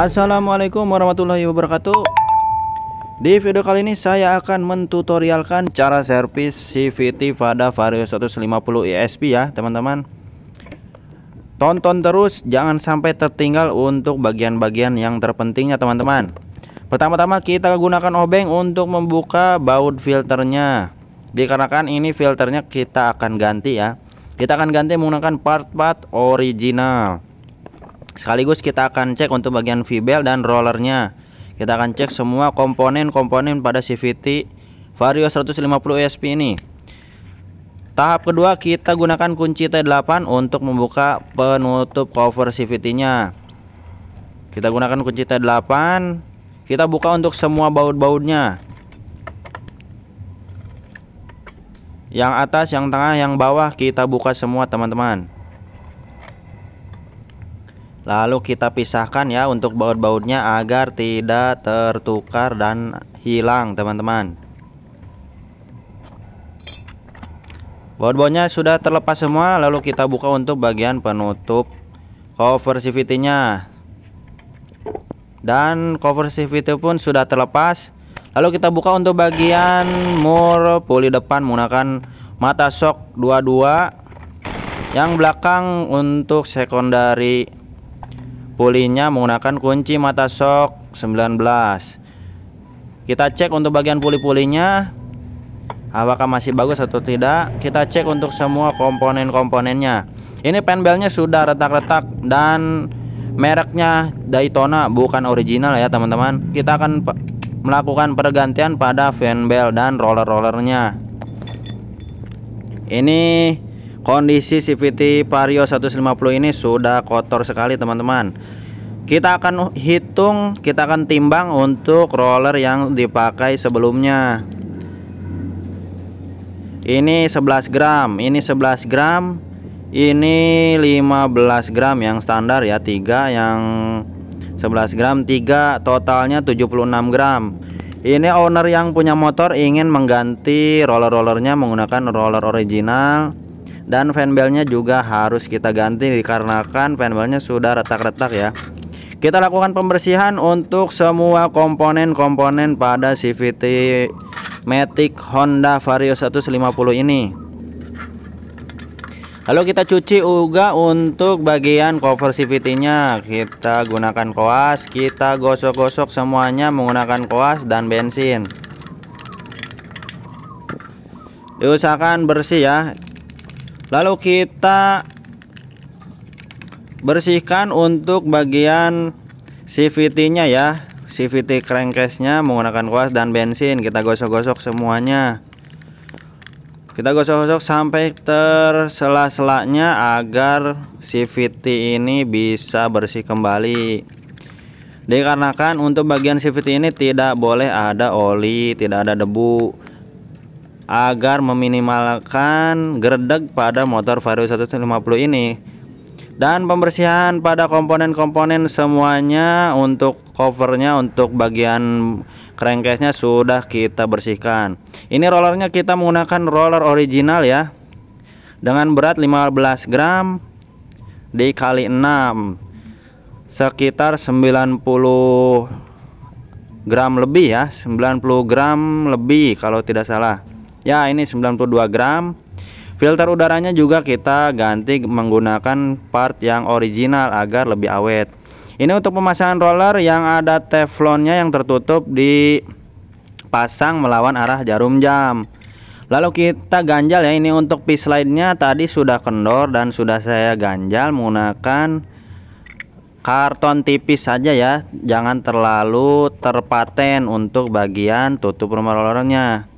Assalamualaikum warahmatullahi wabarakatuh. Di video kali ini saya akan mentutorialkan cara servis CVT pada Vario 150 ESP ya teman-teman. Tonton terus, jangan sampai tertinggal untuk bagian-bagian yang terpentingnya teman-teman. Pertama-tama kita gunakan obeng untuk membuka baut filternya. Dikarenakan ini filternya kita akan ganti ya. Kita akan ganti menggunakan part-part original. Sekaligus kita akan cek untuk bagian V-bel dan rollernya. Kita akan cek semua komponen-komponen pada CVT Vario 150 ESP ini. Tahap kedua, kita gunakan kunci T8 untuk membuka penutup cover CVT-nya. Kita gunakan kunci T8. Kita buka untuk semua baut-bautnya. Yang atas, yang tengah, yang bawah kita buka semua teman-teman. Lalu kita pisahkan ya untuk baut-bautnya agar tidak tertukar dan hilang teman-teman. Baut-bautnya sudah terlepas semua, lalu kita buka untuk bagian penutup cover CVT-nya. Dan cover CVT pun sudah terlepas. Lalu kita buka untuk bagian mur puli depan menggunakan mata shock 22. Yang belakang untuk sekondari pulinya menggunakan kunci mata shock 19. Kita cek untuk bagian puli-pulinya apakah masih bagus atau tidak. Kita cek untuk semua komponen-komponennya. Ini fanbelnya sudah retak-retak dan mereknya Daytona, bukan original ya teman-teman. Kita akan melakukan pergantian pada fanbel dan roller-rollernya. Ini kondisi CVT Vario 150 ini sudah kotor sekali teman-teman. Kita akan hitung, kita akan timbang untuk roller yang dipakai sebelumnya. Ini 11 gram, ini 11 gram, ini 15 gram yang standar ya, 3 yang 11 gram, 3 totalnya 76 gram. Ini owner yang punya motor ingin mengganti roller-rollernya menggunakan roller original. Dan fanbelnya juga harus kita ganti dikarenakan fanbelnya sudah retak-retak ya. Kita lakukan pembersihan untuk semua komponen-komponen pada CVT Matic Honda Vario 150 ini. Lalu kita cuci juga untuk bagian cover CVT-nya. Kita gunakan koas, kita gosok-gosok semuanya menggunakan koas dan bensin. Diusahakan bersih ya. Lalu kita bersihkan untuk bagian CVT-nya ya, CVT crankcase-nya menggunakan kuas dan bensin. Kita gosok-gosok semuanya. Kita gosok-gosok sampai tersela-selanya agar CVT ini bisa bersih kembali. Dikarenakan untuk bagian CVT ini tidak boleh ada oli, tidak ada debu, agar meminimalkan gerdeg pada motor Vario 150 ini. Dan pembersihan pada komponen-komponen semuanya untuk covernya, untuk bagian crankcase-nya sudah kita bersihkan. Ini rollernya kita menggunakan roller original ya, dengan berat 15 gram dikali 6 sekitar 90 gram lebih ya, 90 gram lebih kalau tidak salah. Ya, ini 92 gram. Filter udaranya juga kita ganti menggunakan part yang original agar lebih awet. Ini untuk pemasangan roller yang ada teflonnya yang tertutup dipasang melawan arah jarum jam. Lalu kita ganjal ya. Ini untuk P-slide-nya tadi sudah kendor dan sudah saya ganjal menggunakan karton tipis saja ya. Jangan terlalu terpaten untuk bagian tutup rumah rollernya.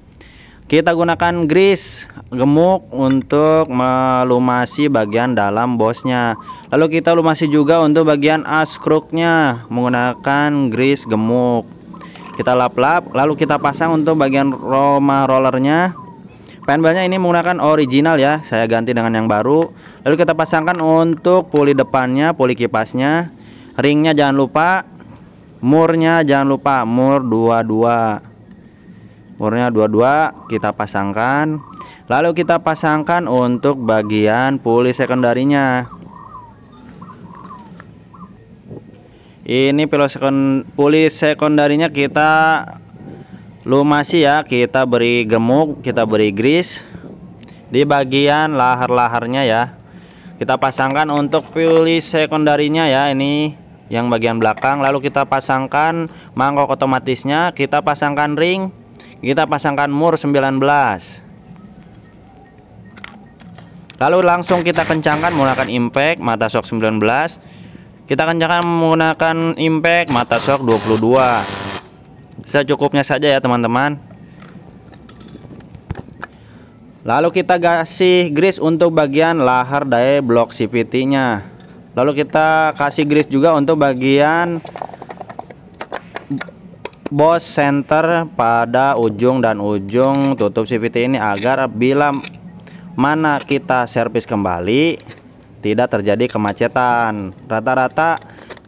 Kita gunakan grease gemuk untuk melumasi bagian dalam bosnya. Lalu kita lumasi juga untuk bagian as kruknya menggunakan grease gemuk. Kita lap-lap, lalu kita pasang untuk bagian rumah rollernya. Fanbelnya ini menggunakan original ya, saya ganti dengan yang baru. Lalu kita pasangkan untuk puli depannya, puli kipasnya. Ringnya jangan lupa, murnya jangan lupa, mur 22. Murnya 22 kita pasangkan. Lalu kita pasangkan untuk bagian puli sekundarinya. Ini puli sekundarinya kita lumasi ya, kita beri gemuk, kita beri grease di bagian lahar-laharnya ya. Kita pasangkan untuk puli sekundarinya ya, ini yang bagian belakang. Lalu kita pasangkan mangkok otomatisnya, kita pasangkan ring, kita pasangkan mur 19. Lalu langsung kita kencangkan menggunakan impact mata shock 19. Kita kencangkan menggunakan impact mata shock 22. Secukupnya saja ya teman-teman. Lalu kita kasih grease untuk bagian lahar die block CVT nya. Lalu kita kasih grease juga untuk bagian boss center pada ujung dan ujung tutup CVT ini, agar bila mana kita servis kembali tidak terjadi kemacetan. Rata-rata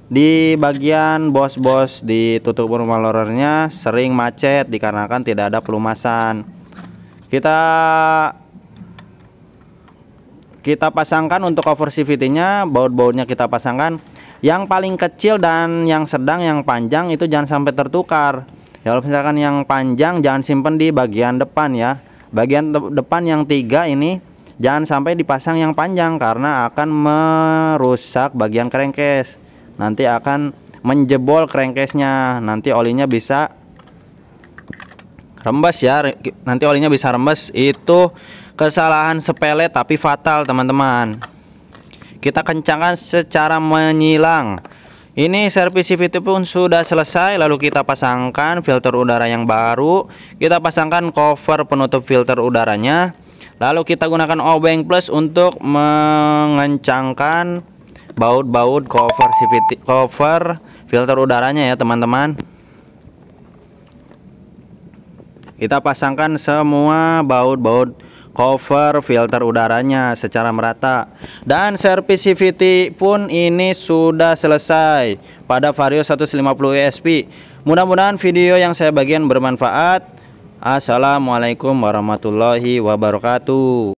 di bagian bos-bos di tutup rollernya sering macet dikarenakan tidak ada pelumasan. Kita pasangkan untuk cover CVT-nya, baut-bautnya kita pasangkan. Yang paling kecil dan yang sedang, yang panjang itu jangan sampai tertukar. Kalau misalkan yang panjang jangan simpen di bagian depan ya. Bagian depan yang 3 ini jangan sampai dipasang yang panjang karena akan merusak bagian crankcase. Nanti akan menjebol crankcase-nya. Nanti olinya bisa rembes ya. Nanti olinya bisa rembes. Itu kesalahan sepele tapi fatal teman-teman. Kita kencangkan secara menyilang. Ini servis CVT pun sudah selesai. Lalu kita pasangkan filter udara yang baru. Kita pasangkan cover penutup filter udaranya. Lalu kita gunakan obeng plus untuk mengencangkan baut-baut cover CVT, cover filter udaranya ya teman-teman. Kita pasangkan semua baut-baut cover filter udaranya secara merata. Dan servis CVT pun ini sudah selesai pada Vario 150 ESP. Mudah-mudahan video yang saya bagikan bermanfaat. Assalamualaikum warahmatullahi wabarakatuh.